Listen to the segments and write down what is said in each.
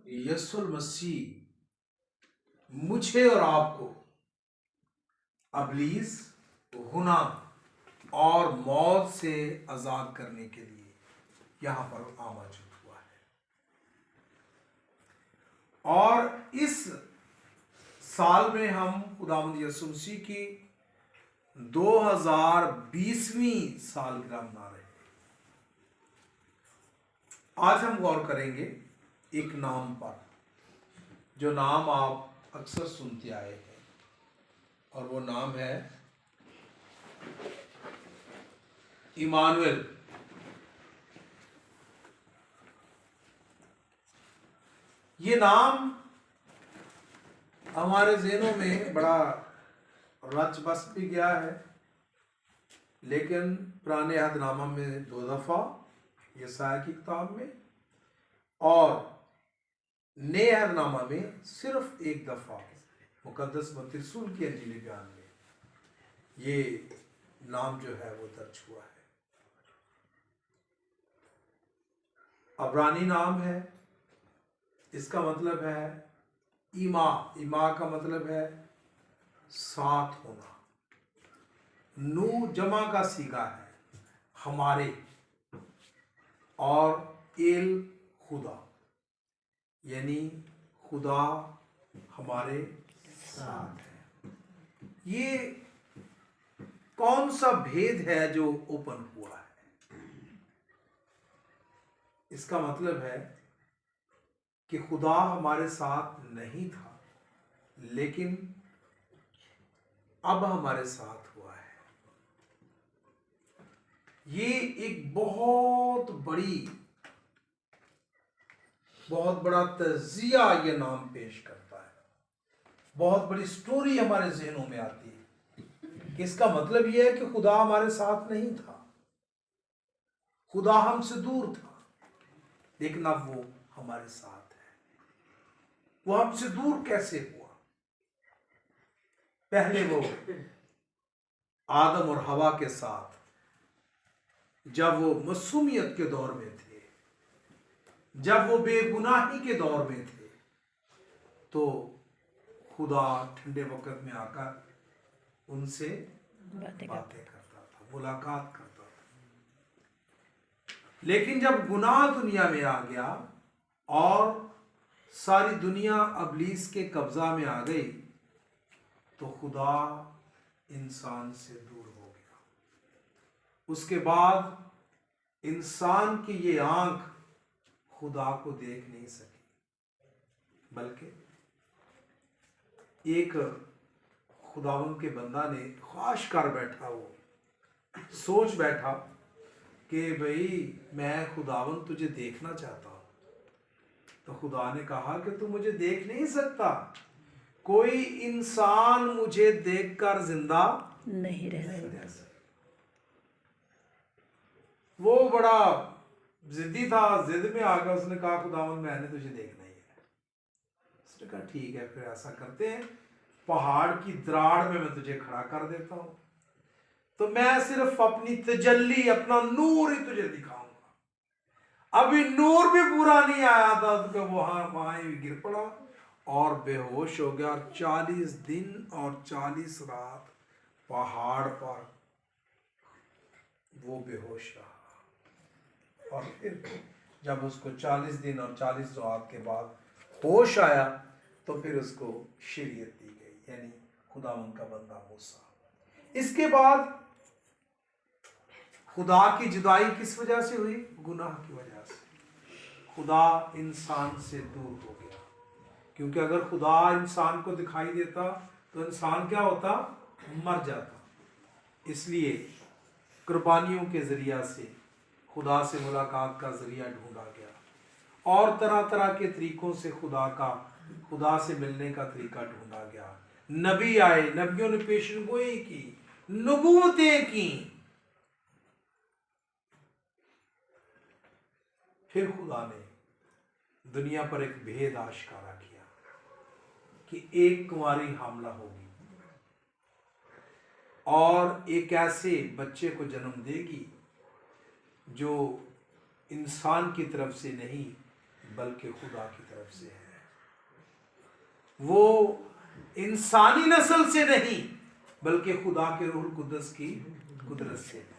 यीशु मसीह मुझे और आपको अबलीस, गुनाह और मौत से आजाद करने के लिए यहां पर आमंत्रित हुआ है। और इस साल में हम खुदावंद यीशु मसीह की 2020वीं सालगिरह मना रहे हैं। आज हम गौर करेंगे एक नाम पर, जो नाम आप अक्सर सुनते आए हैं, और वो नाम है इमानुएल। ये नाम हमारे ज़हनों में बड़ा रच बस भी गया है, लेकिन पुराने अहदनामा में 2 दफ़ा, यशायाह की किताब में, और नए अहदनामा में सिर्फ 1 दफ़ा मुकद्दस मत्ती रसूल की अंजीली बयान में ये नाम जो है वो दर्ज हुआ है। अब्रानी नाम है, इसका मतलब है ईमा। ईमा का मतलब है साथ होना। नू जमा का सीगा है, हमारे, और एल खुदा, यानी खुदा हमारे साथ है। ये कौन सा भेद है जो ओपन हुआ है? इसका मतलब है कि खुदा हमारे साथ नहीं था, लेकिन अब हमारे साथ हुआ है। ये एक बहुत बड़ा तजिया ये नाम पेश करता है। बहुत बड़ी स्टोरी हमारे जहनों में आती है कि इसका मतलब यह है कि खुदा हमारे साथ नहीं था, खुदा हमसे दूर था, लेकिन अब वो हमारे साथ है। वो हमसे दूर कैसे हुआ? पहले वो आदम और हवा के साथ जब वो मासूमियत के दौर में थे, जब वो बेगुनाही के दौर में थे, तो खुदा ठंडे वक्त में आकर उनसे बातें करता था, मुलाकात करता था। लेकिन जब गुनाह दुनिया में आ गया और सारी दुनिया अबलीस के कब्जा में आ गई, तो खुदा इंसान से दूर हो गया। उसके बाद इंसान की ये आंख खुदा को देख नहीं सकी, बल्कि एक खुदावंद के बंदा ने ख्वाहिश कर बैठा, वो सोच बैठा कि भाई मैं खुदावंद तुझे देखना चाहता हूं। तो खुदा ने कहा कि तू मुझे देख नहीं सकता, कोई इंसान मुझे देखकर जिंदा नहीं रह सकता। वो बड़ा जिद्दी था, जिद में आ गया। उसने कहा खुदावंद मैंने तुझे देखना ही है। उसने कहा ठीक है, फिर ऐसा करते हैं, पहाड़ की दराड़ में मैं तुझे खड़ा कर देता हूं, तो मैं सिर्फ अपनी तजल्ली, अपना नूर ही तुझे दिखाऊंगा। अभी नूर भी पूरा नहीं आया था तो वहां ही गिर पड़ा और बेहोश हो गया। 40 दिन और 40 रात पहाड़ पर वो बेहोश रहा। और फिर जब उसको 40 दिन और 40 रात के बाद होश आया, तो फिर उसको शरीयत दी गई, यानी खुदावंद का बंदा मूसा। इसके बाद खुदा की जुदाई किस वजह से हुई? गुनाह की वजह से। खुदा इंसान से दूर हो गया, क्योंकि अगर खुदा इंसान को दिखाई देता तो इंसान क्या होता? मर जाता। इसलिए कुर्बानियों के जरिया से खुदा से मुलाकात का जरिया ढूंढा गया, और तरह तरह के तरीकों से खुदा से मिलने का तरीका ढूंढा गया। नबी आए, नबियों ने पेशनगोई की, नबूवतें की। फिर खुदा ने दुनिया पर एक भेद आश्कारा किया कि एक कुंवारी हामला होगी और एक ऐसे बच्चे को जन्म देगी जो इंसान की तरफ से नहीं, बल्कि खुदा की तरफ से है। वो इंसानी नस्ल से नहीं बल्कि खुदा के रूह कुद्दस की कुदरत से है।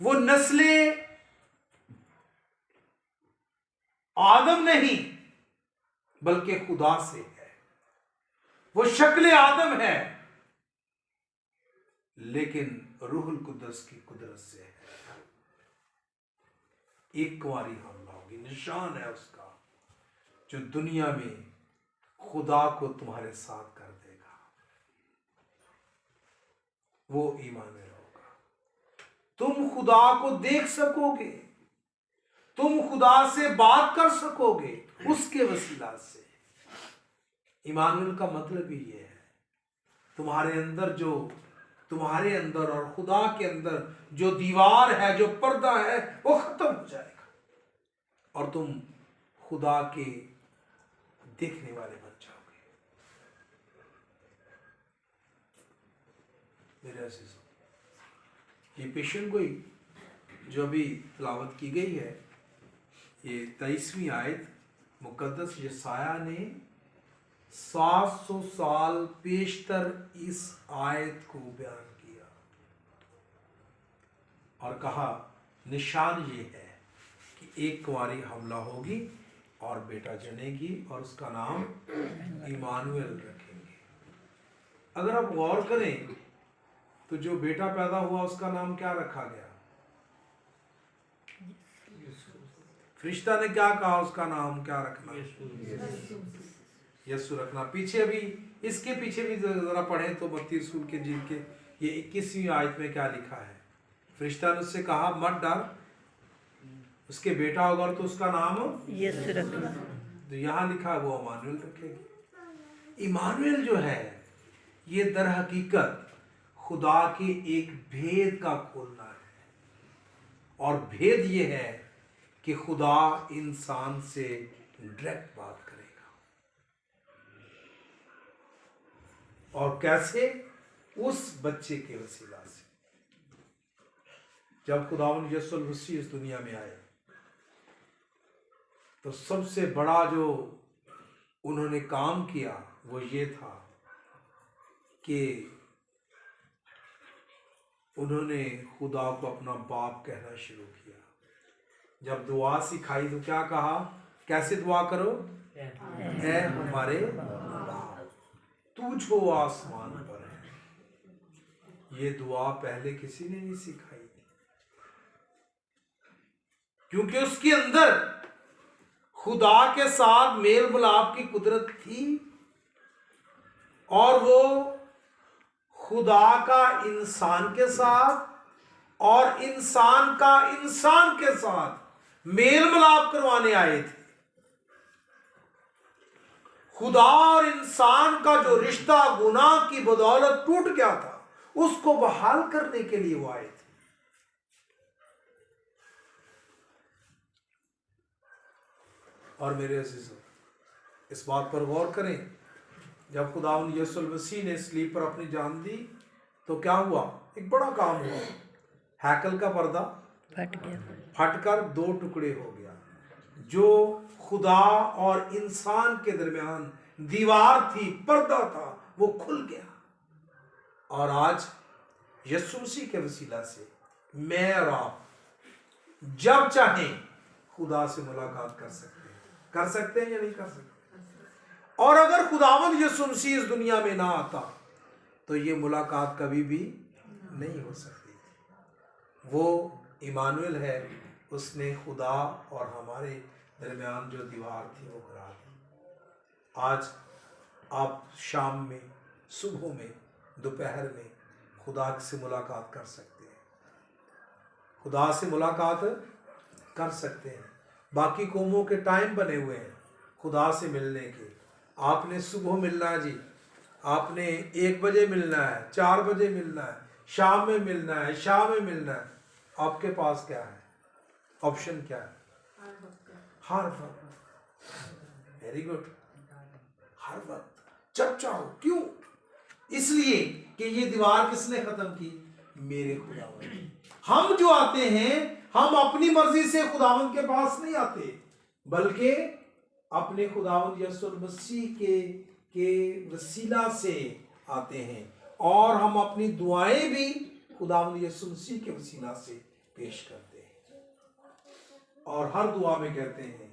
वो नस्ले आदम नहीं बल्कि खुदा से है। वो शक्ल आदम है लेकिन रूहुल कुद्दस की कुदरत से है। एक कुंवारी हमला होगी, निशान है उसका, जो दुनिया में खुदा को तुम्हारे साथ कर देगा। वो ईमानुएल होगा। तुम खुदा को देख सकोगे, तुम खुदा से बात कर सकोगे उसके वसीला से। ईमानुएल का मतलब ही ये है, तुम्हारे अंदर और खुदा के अंदर जो दीवार है, जो पर्दा है, वो खत्म हो जाएगा और तुम खुदा के देखने वाले बन जाओगे। मेरे अजीजों, ये पेशन गोई जो अभी तिलावत की गई है, ये 23वीं आयत मुकद्दस यशायाह ने 700 साल पेशतर इस आयत को बयान किया और कहा निशान ये है कि एक कुंवारी हमला होगी और बेटा जनेगी और उसका नाम इमानुएल रखेंगे। अगर आप गौर करें तो जो बेटा पैदा हुआ उसका नाम क्या रखा गया? फरिश्ता ने क्या कहा उसका नाम क्या रखना? यीशु रखना। पीछे अभी इसके पीछे भी जरा पढ़े तो मत्ती रसूल के इंजील के ये 21वीं आयत में क्या लिखा है? फरिश्ता ने उससे कहा मत डर, उसके बेटा होगा तो उसका नाम यीशु रखना। तो यहाँ लिखा है वो इमानुएल रखेगी। इमानुएल जो है ये दर हकीकत खुदा के एक भेद का खोलना है और भेद ये है कि खुदा इंसान से डायरेक्ट बात करेगा। और कैसे? उस बच्चे के वसीला से। जब खुदावंद यीशु मसीह इस दुनिया में आए तो सबसे बड़ा जो उन्होंने काम किया वो ये था कि उन्होंने खुदा को अपना बाप कहना शुरू किया। जब दुआ सिखाई तो क्या कहा? कैसे दुआ करो? ऐ हमारे बाप तू जो आसमान पर है। ये दुआ पहले किसी ने नहीं सिखाई क्योंकि उसके अंदर खुदा के साथ मेल मिलाप की कुदरत थी और वो खुदा का इंसान के साथ और इंसान का इंसान के साथ मेल मिलाप करवाने आए थे। खुदा और इंसान का जो रिश्ता गुनाह की बदौलत टूट गया था उसको बहाल करने के लिए वो आए थे। और मेरे अजीजों, इस बात पर गौर करें, जब खुदावंद यीशु मसीह ने सलीब पर अपनी जान दी तो क्या हुआ? एक बड़ा काम हुआ। हैकल का पर्दा फटकर 2 टुकड़े हो गया। जो खुदा और इंसान के दरमियान दीवार थी, पर्दा था, वो खुल गया। और आज यीशु मसीह के वसीला से मैं और आप जब चाहें खुदा से मुलाकात कर सकते हैं या नहीं कर सकते? और अगर खुदावंद यीशु मसीह इस दुनिया में ना आता तो ये मुलाकात कभी भी नहीं हो सकती थी। वो इमानुएल है, उसने खुदा और हमारे दरमियान जो दीवार थी वो गिरा दी। आज आप शाम में, सुबह में, दोपहर में खुदा से मुलाकात कर सकते हैं। खुदा से मुलाकात कर सकते हैं। बाकी कौमों के टाइम बने हुए हैं खुदा से मिलने के। आपने सुबह मिलना है जी, आपने 1 बजे मिलना है, 4 बजे मिलना है, शाम में मिलना है, शाम में मिलना है। आपके पास क्या है? ऑप्शन क्या है? हर वक्त। Very good. हर वक्त जब चाहो। क्यों? इसलिए कि ये दीवार किसने खत्म की? मेरे खुदावंद। हम जो आते हैं, हम अपनी मर्जी से खुदावंद के पास नहीं आते। बल्कि अपने खुदावंद यीशु मसीह के वसीला से आते हैं, और हम अपनी दुआएं भी खुदावंद यीशु मसीह के वसीला से पेश करते हैं। और हर दुआ में कहते हैं,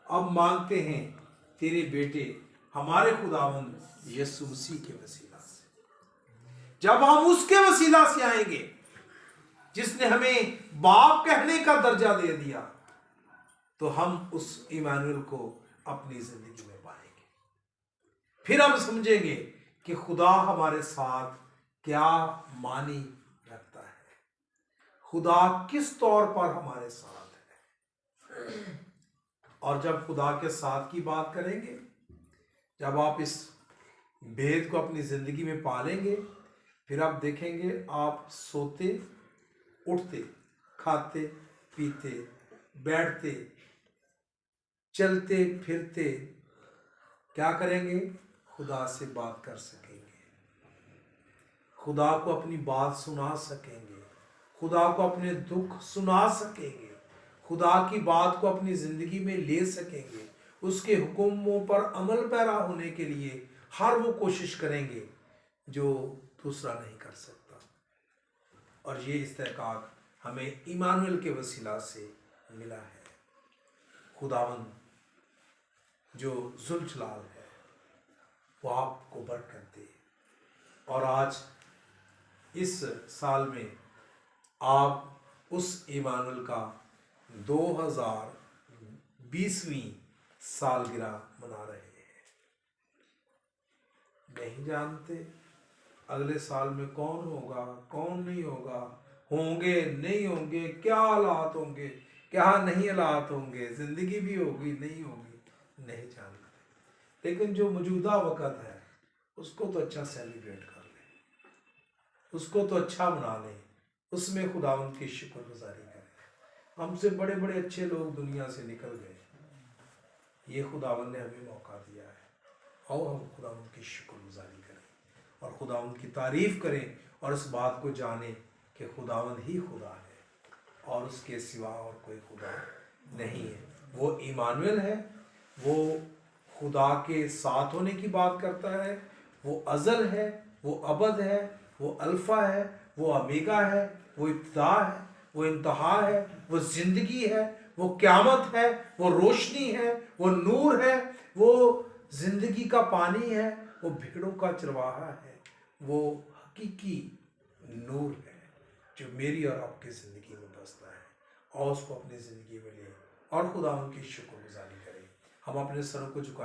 अब मांगते हैं तेरे बेटे हमारे खुदावंद यीशु मसीह के वसीला से। जब हम उसके वसीला से आएंगे जिसने हमें बाप कहने का दर्जा दे दिया, तो हम उस इमानुएल को अपनी जिंदगी में पाएंगे। फिर हम समझेंगे कि खुदा हमारे साथ क्या मानी रखता है, खुदा किस तौर पर हमारे साथ है। और जब खुदा के साथ की बात करेंगे, जब आप इस भेद को अपनी जिंदगी में पालेंगे, फिर आप देखेंगे आप सोते, उठते, खाते, पीते, बैठते, चलते फिरते क्या करेंगे? खुदा से बात कर सकेंगे, खुदा को अपनी बात सुना सकेंगे, खुदा को अपने दुख सुना सकेंगे, खुदा की बात को अपनी जिंदगी में ले सकेंगे, उसके हुक्मों पर अमल पैरा होने के लिए हर वो कोशिश करेंगे जो दूसरा नहीं कर सकता। और ये इस्तेकाक हमें इमानुएल के वसीला से मिला है। खुदावंद जो जुल्जलाल है वो आपको बरकत दे, और आज इस साल में आप उस इमानुएल का 2020वीं सालगिरह मना रहे हैं। नहीं जानते अगले साल में कौन होगा, कौन नहीं होगा, होंगे नहीं होंगे, क्या हालात होंगे, क्या नहीं हालात होंगे, जिंदगी भी होगी नहीं होगी, नहीं जानते। लेकिन जो मौजूदा वक़्त है उसको तो अच्छा सेलिब्रेट कर लें, उसको तो अच्छा मना लें, उसमें खुदावंद की शुक्रगुजारी करें। हमसे बड़े बड़े अच्छे लोग दुनिया से निकल गए, ये खुदावंद ने हमें मौका दिया है। और हम खुदावंद की शुक्रगुजारी करें और खुदावंद की तारीफ करें, और इस बात को जानें कि खुदावंद ही खुदा है और उसके सिवा और कोई खुदा नहीं है। वो इमानुएल है, वो खुदा के साथ होने की बात करता है, वो अज़ल है, वो अबद है, वो अल्फ़ा है, वो अमेगा है, वो इब्तिदा है, वो इंतहा है, वो ज़िंदगी है, वो क़यामत है, वो रोशनी है, वो नूर है, वो ज़िंदगी का पानी है, वो भेड़ों का चरवाहा है, वो हकीकी नूर है जो मेरी और आपकी ज़िंदगी में बसता है। और उसको अपनी ज़िंदगी में ले और खुदा उनकी शुक्रगुजारी करें। हम अपने सरों को झुकाएं।